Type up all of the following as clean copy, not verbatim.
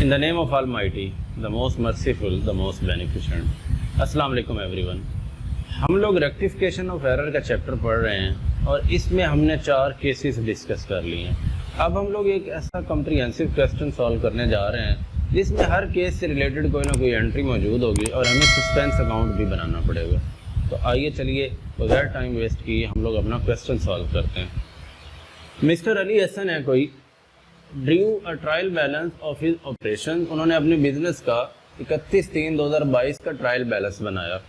In the name of Almighty, the most merciful, the most beneficent. अस्सलाम वालेकुम everyone. हम लोग रेक्टिफिकेशन ऑफ एरर का चैप्टर पढ़ रहे हैं और इसमें हमने 4 केसेस डिस्कस कर लिए हैं। अब हम लोग एक ऐसा कम्प्रीहेंसिव क्वेश्चन सॉल्व करने जा रहे हैं जिसमें हर केस से रिलेटेड कोई ना कोई एंट्री मौजूद होगी और हमें सस्पेंस अकाउंट भी बनाना पड़ेगा। तो आइए चलिए बगैर टाइम वेस्ट किए हम लोग अपना क्वेश्चन सॉल्व करते हैं। मिस्टर अली हसन है कोई, drew a trial balance of his operation. उन्होंने अपने बिजनेस का 31/3/2022 का ट्रायल बैलेंस बनाया।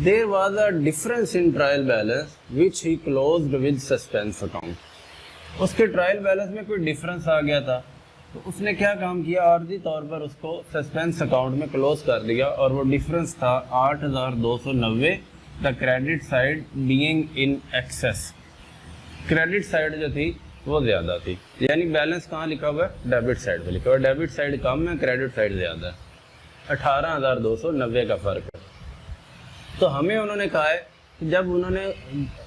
There was a difference in trial balance which he closed with suspense account. उसके ट्रायल बैलेंस में कोई डिफरेंस आ गया था तो उसने क्या काम किया, आर्जी तौर पर उसको सस्पेंस अकाउंट में क्लोज कर दिया और वो डिफरेंस था 8,290, the credit side being in excess. Credit side जो थी वो ज़्यादा थी, यानी बैलेंस कहाँ लिखा हुआ है, डेबिट साइड पे लिखा हुआ है। डेबिट साइड कम है, क्रेडिट साइड ज़्यादा है, 18,290 का फ़र्क है। तो हमें उन्होंने कहा है कि जब उन्होंने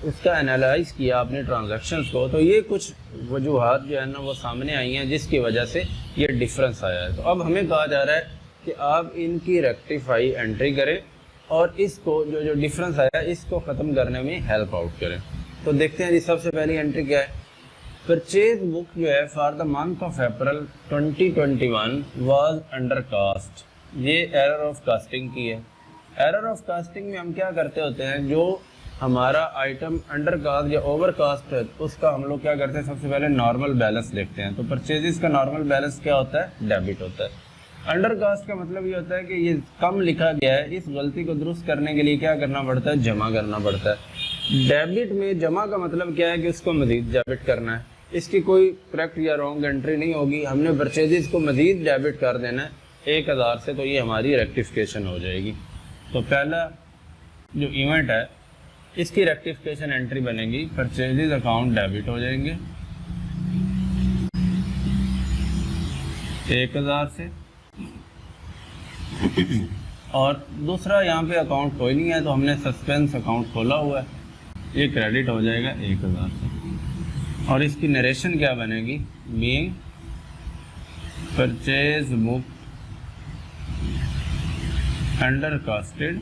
उसका एनालाइज किया अपने ट्रांजैक्शंस को तो ये कुछ वजूहात जो है ना वो सामने आई हैं जिसकी वजह से ये डिफरेंस आया है। तो अब हमें कहा जा रहा है कि आप इनकी रेक्टिफाई एंट्री करें और इसको जो डिफरेंस आया इसको ख़त्म करने में हेल्प आउट करें। तो देखते हैं जी, सबसे पहली एंट्री क्या है। परचेज बुक जो है for the month of April 2021 was under cast. ये एरर ऑफ कास्टिंग की है। एरर ऑफ कास्टिंग में हम क्या करते होते हैं, जो हमारा आइटम अंडर कास्ट या ओवर कास्ट है उसका हम लोग क्या करते हैं, सबसे पहले नॉर्मल बैलेंस देखते हैं। तो परचेजेस का नॉर्मल बैलेंस क्या होता है, डेबिट होता है। अंडर कास्ट का मतलब ये होता है कि ये कम लिखा गया है, इस गलती को दुरुस्त करने के लिए क्या करना पड़ता है, जमा करना पड़ता है। डेबिट में जमा का मतलब क्या है कि उसको मजीद डेबिट करना है। इसकी कोई करेक्ट या रॉन्ग एंट्री नहीं होगी, हमने परचेजेस को मजीद डेबिट कर देना है 1,000 से, तो ये हमारी रेक्टिफिकेशन हो जाएगी। तो पहला जो इवेंट है इसकी रेक्टिफिकेशन एंट्री बनेगी, परचेजेस अकाउंट डेबिट हो जाएंगे 1,000 से, और दूसरा यहाँ पे अकाउंट कोई नहीं है तो हमने सस्पेंस अकाउंट खोला हुआ है, ये क्रेडिट हो जाएगा 1,000 से। और इसकी नरेशन क्या बनेगी, being purchase book under casted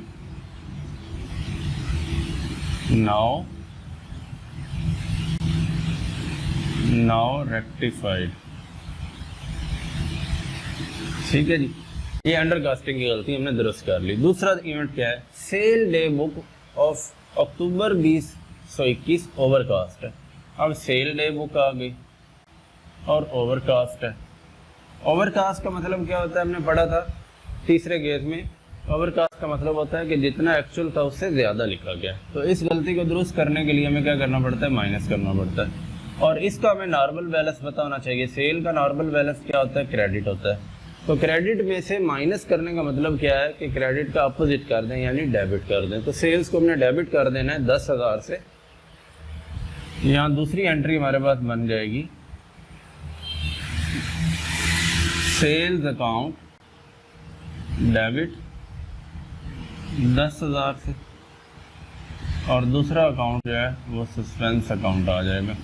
now rectified. ठीक है जी, ये अंडर कास्टिंग की गलती हमने दुरुस्त कर ली। दूसरा इवेंट क्या है, sale day book of October 2021 overcast है। अब सेल डे बुक आ गई और ओवरकास्ट है। ओवरकास्ट का मतलब क्या होता है, हमने पढ़ा था तीसरे केस में। ओवरकास्ट का मतलब होता है कि जितना एक्चुअल था उससे ज़्यादा लिखा गया। तो इस गलती को दुरुस्त करने के लिए हमें क्या करना पड़ता है, माइनस करना पड़ता है। और इसका हमें नॉर्मल बैलेंस पता होना चाहिए। सेल का नॉर्मल बैलेंस क्या होता है, क्रेडिट होता है। तो क्रेडिट में से माइनस करने का मतलब क्या है कि क्रेडिट का अपोजिट कर दें, यानी डेबिट कर दें। तो सेल्स को हमने डेबिट कर देना है 10,000 से। यहाँ दूसरी एंट्री हमारे पास बन जाएगी, सेल्स अकाउंट डेबिट 10,000 से, और दूसरा अकाउंट जो है वो सस्पेंस अकाउंट आ जाएगा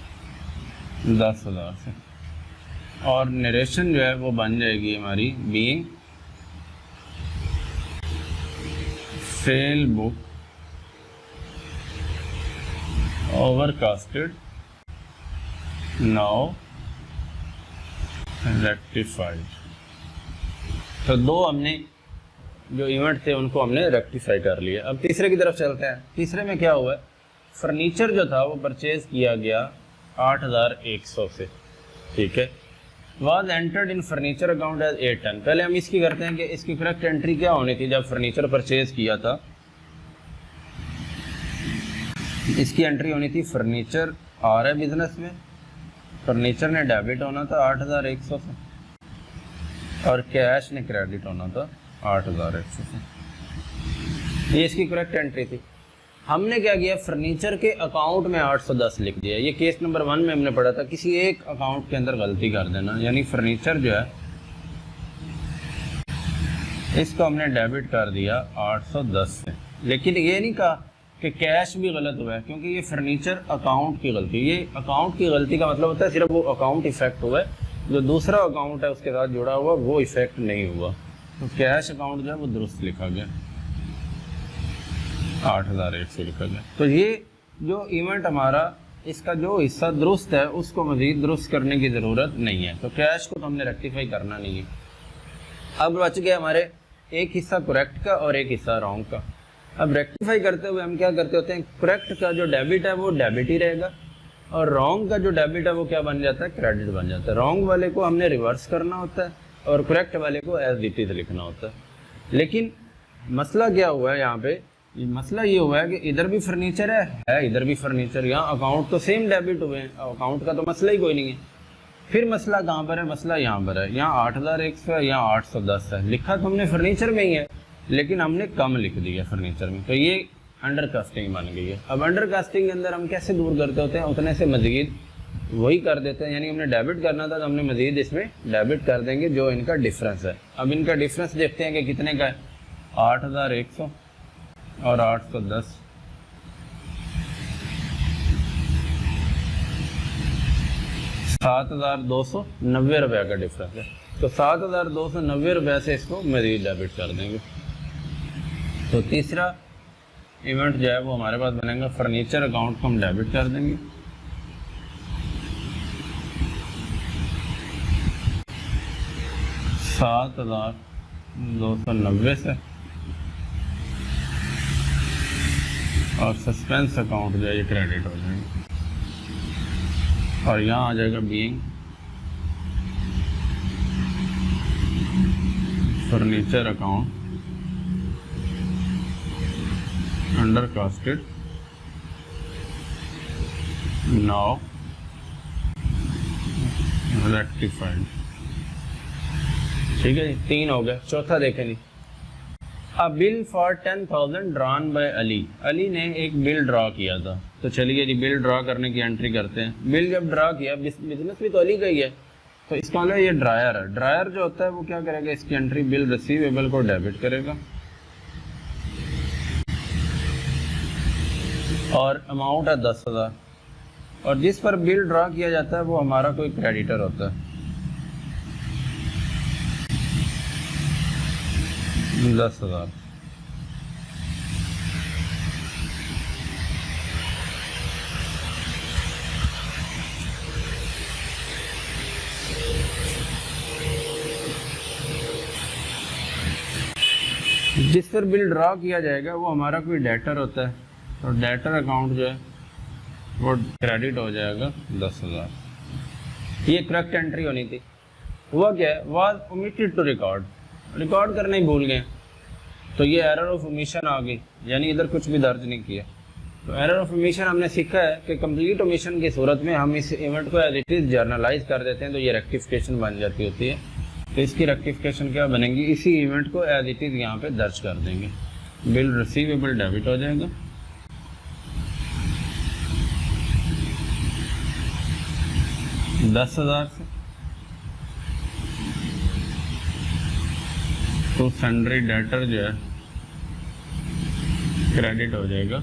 10,000 से। और नरेशन जो है वो बन जाएगी हमारी being cell book overcasted now rectified. तो दो हमने जो इवेंट थे उनको हमने रेक्टिफाई कर लिया। अब तीसरे की तरफ चलते हैं। तीसरे में क्या हुआ है, फर्नीचर जो था वो परचेज किया गया 8,100 से। ठीक है, was entered in furniture account as 810। पहले हम इसकी करते हैं कि इसकी करेक्ट एंट्री क्या होनी थी। जब फर्नीचर परचेज किया था इसकी एंट्री होनी थी, फर्नीचर आ रहा है बिजनेस में, फर्नीचर ने डेबिट होना था 8,100 से और कैश ने क्रेडिट होना था 8,100 से। ये इसकी करेक्ट एंट्री थी। हमने क्या किया, फर्नीचर के अकाउंट में 810 लिख दिया। ये केस नंबर 1 में हमने पढ़ा था, किसी एक अकाउंट के अंदर गलती कर देना, यानी फर्नीचर जो है इसको हमने डेबिट कर दिया 810 से। लेकिन ये नहीं कहा कि कैश भी गलत हुआ है, क्योंकि ये फर्नीचर अकाउंट की गलती, ये अकाउंट की गलती का मतलब होता है सिर्फ वो अकाउंट इफेक्ट हुआ है, जो दूसरा अकाउंट है उसके साथ जुड़ा हुआ वो इफेक्ट नहीं हुआ। तो कैश अकाउंट जो है वो दुरुस्त लिखा गया, 8100 लिखा गया। तो ये जो इवेंट हमारा इसका जो हिस्सा दुरुस्त है उसको मज़ीद दुरुस्त करने की ज़रूरत नहीं है। तो कैश को तो हमने रेक्टिफाई करना नहीं है। अब बच गया हमारे एक हिस्सा करेक्ट का और एक हिस्सा रॉन्ग का। अब रेक्टिफाई करते हुए हम क्या करते होते हैं, करेक्ट का जो डेबिट है वो डेबिट ही रहेगा और रॉन्ग का जो डेबिट है वो क्या बन जाता है, क्रेडिट बन जाता है। रॉन्ग वाले को हमने रिवर्स करना होता है और करेक्ट वाले को एज इट इज लिखना होता है। लेकिन मसला क्या हुआ है यहाँ पे, मसला ये हुआ है कि इधर भी फर्नीचर है इधर भी फर्नीचर, यहाँ अकाउंट तो सेम डेबिट हुए हैं, अकाउंट का तो मसला ही कोई नहीं है। फिर मसला कहाँ पर है, मसला यहाँ पर है, यहाँ 8100 है, यहाँ 810 है। लिखा तो हमने फर्नीचर में ही है लेकिन हमने कम लिख दिया फर्नीचर में, तो ये अंडर कास्टिंग बन गई है। अब अंडर कास्टिंग के अंदर हम कैसे दूर करते होते हैं, उतने से मज़ीद वही कर देते हैं, यानी हमने डेबिट करना था तो हमने मज़ीद इसमें डेबिट कर देंगे जो इनका डिफरेंस है। अब इनका डिफरेंस देखते हैं कि कितने का है, 8100 और 810। ₹7290 का डिफरेंस है, तो 7290 से इसको मज़ीद डेबिट कर देंगे। तो तीसरा इवेंट जो है वो हमारे पास बनेगा, फर्नीचर अकाउंट को हम डेबिट कर देंगे, ₹7290 से, और सस्पेंस अकाउंट जो है ये क्रेडिट हो जाएंगे। और यहाँ आ जाएगा being furniture account under casted now rectified. ठीक है जी, 3 हो गए। चौथा देखें जी, a bill for 10,000 drawn by Ali. Ali ने एक बिल ड्रा किया था, तो चलिए जी बिल ड्रा करने की एंट्री करते हैं। बिल जब ड्रा किया, बिजनेस भी तो अली का ही है, तो इसका मतलब ये ड्रायर है। ड्रायर जो होता है वो क्या करेगा, इसकी एंट्री बिल रिसीवेबल को डेबिट करेगा और अमाउंट है 10,000, और जिस पर बिल ड्रा किया जाता है वो हमारा कोई क्रेडिटर होता है, 10,000। जिस पर बिल ड्रा किया जाएगा वो हमारा कोई डेटर होता है, तो डेटर अकाउंट जो है वो क्रेडिट हो जाएगा 10,000। ये करेक्ट एंट्री होनी थी। हुआ क्या है, वाज ओमिटेड टू रिकॉर्ड करना ही भूल गए, तो ये एरर ऑफ ओमिशन आ गई, यानी इधर कुछ भी दर्ज नहीं किया। तो एरर ऑफ ओमिशन हमने सीखा है कि कंप्लीट ओमिशन की सूरत में हम इस इवेंट को एज इट इज जर्नलाइज कर देते हैं, तो ये रेक्टिफिकेशन बन जाती होती है। तो इसकी रेक्टिफिकेशन क्या बनेगी, इसी इवेंट को एज इट इज यहाँ पे दर्ज कर देंगे। बिल रिसीवेबल डेबिट हो जाएगा, $10,000 से, तो सन्ड्री डेटर जो है क्रेडिट हो जाएगा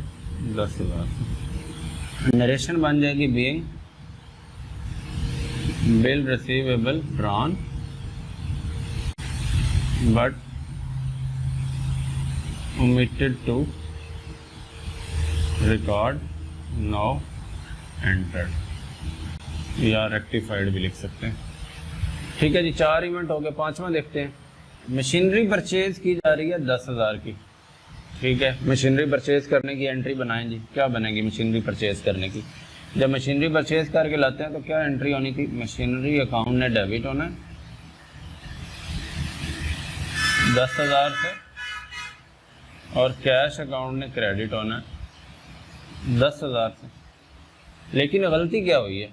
10,000 से। नरेशन बन जाएगी being bill receivable drawn but omitted to record now entered, या रेक्टिफाइड भी लिख सकते हैं। ठीक है जी, 4 इवेंट हो गए। 5वां देखते हैं। मशीनरी परचेज की जा रही है 10,000 की। ठीक है, मशीनरी परचेज करने की एंट्री बनाएं जी। क्या बनेगी मशीनरी परचेज करने की, जब मशीनरी परचेज करके लाते हैं तो क्या एंट्री होनी थी, मशीनरी अकाउंट ने डेबिट होना है 10,000 से, और कैश अकाउंट ने क्रेडिट होना है 10,000 से। लेकिन गलती क्या हुई है,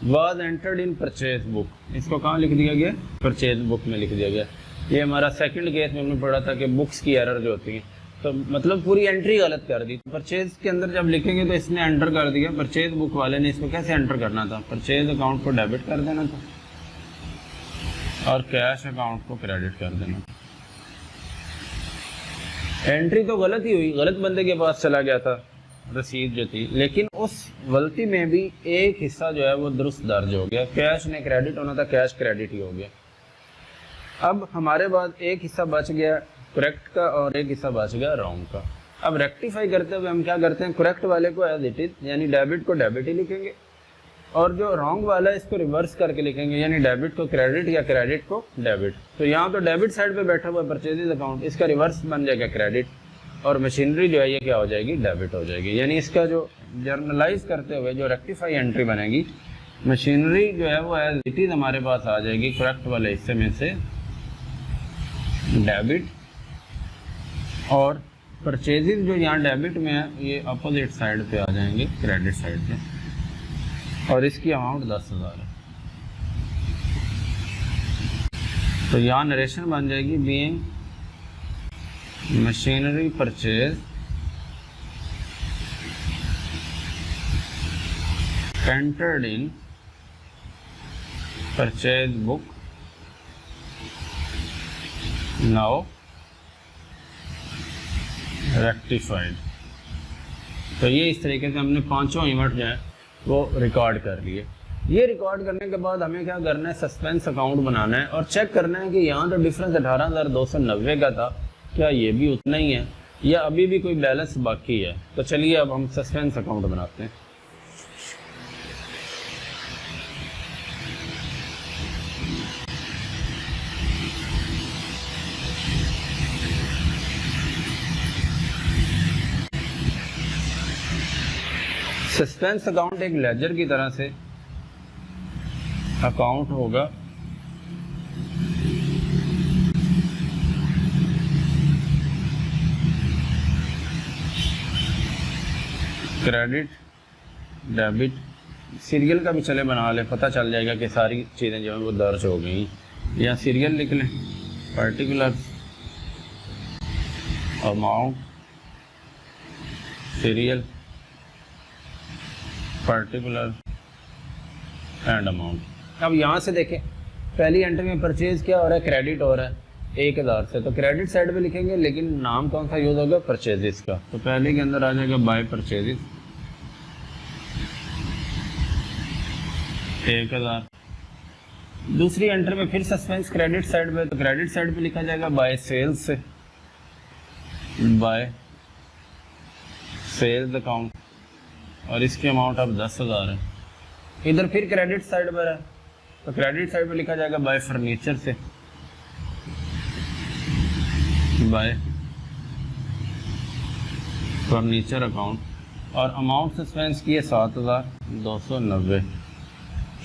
was entered in purchase book, इसको कहाँ लिख दिया गया, परचेज बुक में लिख दिया गया। ये हमारा सेकंड केस में हमने पढ़ा था कि बुक्स की एरर जो होती है, तो मतलब पूरी एंट्री गलत कर दी। परचेज के अंदर जब लिखेंगे तो इसने एंटर कर दिया, परचेज बुक वाले ने इसको कैसे एंटर करना था, परचेज अकाउंट को डेबिट कर देना था और कैश अकाउंट को क्रेडिट कर देना। एंट्री तो गलत ही हुई, गलत बंदे के पास चला गया था, रसीद जो थी, लेकिन उस गलती में भी एक हिस्सा जो है वो दुरुस्त दर्ज हो गया। कैश ने क्रेडिट होना था, कैश क्रेडिट ही हो गया। अब हमारे पास एक हिस्सा बच गया करेक्ट का और एक हिस्सा बच गया रॉन्ग का। अब रेक्टिफाई करते हुए हम क्या करते हैं, करेक्ट वाले को एज इट इज यानी डेबिट को डेबिट ही लिखेंगे और जो रॉन्ग वाला है इसको रिवर्स करके लिखेंगे, यानी डेबिट को क्रेडिट या क्रेडिट को डेबिट। तो यहाँ तो डेबिट साइड पे बैठा हुआ है परचेजेज अकाउंट, इसका रिवर्स बन जाएगा क्रेडिट और मशीनरी जो है ये क्या हो जाएगी, डेबिट हो जाएगी। यानी इसका जो जर्नलाइज करते हुए जो रेक्टिफाई एंट्री बनेगी, मशीनरी जो है वो एज इट इज हमारे पास आ जाएगी करेक्ट वाले हिस्से में से डेबिट, और परचेजेज जो यहाँ डेबिट में है ये अपोजिट साइड पे आ जाएंगे क्रेडिट साइड पे, और इसकी अमाउंट 10,000 है। तो यहाँ नरेशन बन जाएगी being machinery purchase entered in purchase book now rectified. तो ये इस तरीके से हमने पांचों इवेंट जो है वो रिकॉर्ड कर लिए। ये रिकॉर्ड करने के बाद हमें क्या करना है, सस्पेंस अकाउंट बनाना है और चेक करना है कि यहाँ तो डिफरेंस 18,290 का था, क्या ये भी उतना ही है या अभी भी कोई बैलेंस बाकी है। तो चलिए अब हम सस्पेंस अकाउंट बनाते हैं। सस्पेंस अकाउंट एक लेजर की तरह से अकाउंट होगा क्रेडिट डेबिट सीरियल का भी चले बना ले, पता चल जाएगा कि सारी चीज़ें जो है वो दर्ज हो गई। या सीरियल लिख लें, particular amount serial particular and amount. अब यहाँ से देखें पहली एंट्री में परचेज क्या हो रहा है, क्रेडिट हो रहा है 1,000 से, तो क्रेडिट साइड पे लिखेंगे, लेकिन नाम कौन सा यूज होगा, परचेजेस का। तो पहले के अंदर आ जाएगा बाय परचेजेस 1,000। दूसरी एंट्री में फिर सस्पेंस क्रेडिट साइड पे, तो क्रेडिट साइड पे लिखा जाएगा बाय सेल्स से, बाय सेल्स अकाउंट, और इसकी अमाउंट अब 10,000 है। इधर फिर क्रेडिट साइड पर है, तो क्रेडिट साइड पे लिखा जाएगा बाय फर्नीचर से, बाय फर्नीचर अकाउंट, और अमाउंट सस्पेंस की है 7,290।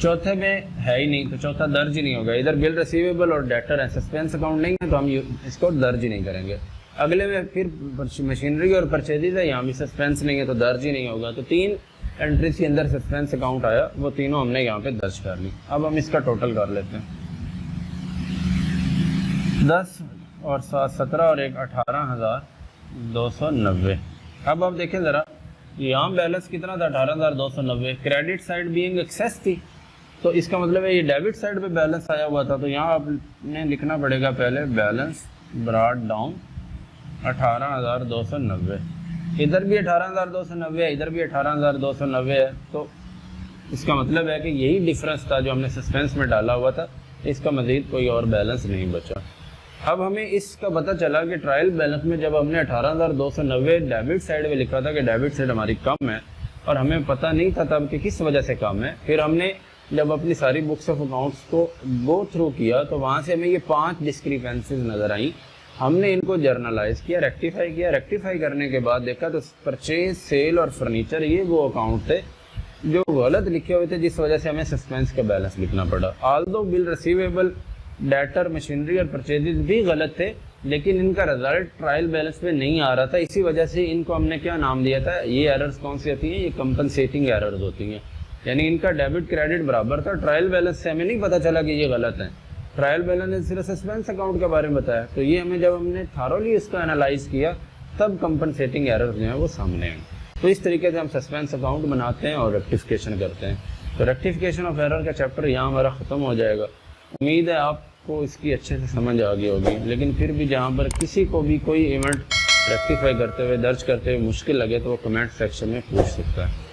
चौथे में है ही नहीं तो चौथा दर्ज ही नहीं होगा। इधर बिल रिसीवेबल और डेटर है, सस्पेंस अकाउंट नहीं है तो हम इसको दर्ज ही नहीं करेंगे। अगले में फिर मशीनरी और परचेजेज है, यहाँ भी सस्पेंस नहीं है तो दर्ज ही नहीं होगा। तो 3 एंट्रीज के अंदर सस्पेंस अकाउंट आया, वो तीनों हमने यहाँ पे दर्ज कर ली। अब हम इसका टोटल कर लेते हैं, 10 और 7 17 और 1 18,290। अब आप देखें ज़रा, यहाँ बैलेंस कितना था 18,290, क्रेडिट साइड बीइंग एक्सेस थी, तो इसका मतलब है ये डेबिट साइड पे बैलेंस आया हुआ था। तो यहाँ आपने लिखना पड़ेगा पहले बैलेंस ब्रॉट डाउन 18,290, इधर भी 18,290 है, इधर भी 18,290 है। तो इसका मतलब है कि यही डिफरेंस था जो हमने सस्पेंस में डाला हुआ था, इसका मज़ीद कोई और बैलेंस नहीं बचा। अब हमें इसका पता चला कि ट्रायल बैलेंस में जब हमने 18,290 डेबिट साइड में लिखा था कि डेबिट साइड हमारी कम है, और हमें पता नहीं था तब कि किस वजह से कम है। फिर हमने जब अपनी सारी बुक्स ऑफ अकाउंट्स को गो थ्रू किया तो वहाँ से हमें ये 5 डिस्क्रिपेंसीज नज़र आई। हमने इनको जर्नलाइज किया, रेक्टिफाई किया। रेक्टिफाई करने के बाद देखा तो परचेज, सेल और फर्नीचर ये वो अकाउंट थे जो गलत लिखे हुए थे, जिस वजह से हमें सस्पेंस का बैलेंस लिखना पड़ा। Although bill receivable, debtor, machinery और परचेजेस भी गलत थे, लेकिन इनका रिजल्ट ट्रायल बैलेंस पे नहीं आ रहा था। इसी वजह से इनको हमने क्या नाम दिया था, ये एरर्स कौन सी होती हैं, ये कंपनसेटिंग एरर्स होती हैं। यानी इनका डेबिट क्रेडिट बराबर था, ट्रायल बैलेंस से हमें नहीं पता चला कि ये गलत है। ट्रायल बैलेंस ने सिर्फ सस्पेंस अकाउंट के बारे में बताया, तो ये हमें जब हमने थारोली इसका एनालाइज किया तब कंपनसेटिंग एरर्स जो हैं वो सामने आए। तो इस तरीके से हम सस्पेंस अकाउंट बनाते हैं और रेक्टिफिकेशन करते हैं। तो रेक्टिफिकेशन ऑफ एरर का चैप्टर यहाँ हमारा ख़त्म हो जाएगा। उम्मीद है आपको इसकी अच्छे से समझ आ गई होगी, लेकिन फिर भी जहाँ पर किसी को भी कोई इवेंट रेक्टिफाई करते हुए, दर्ज करते हुए मुश्किल लगे तो वो कमेंट सेक्शन में पूछ सकता है।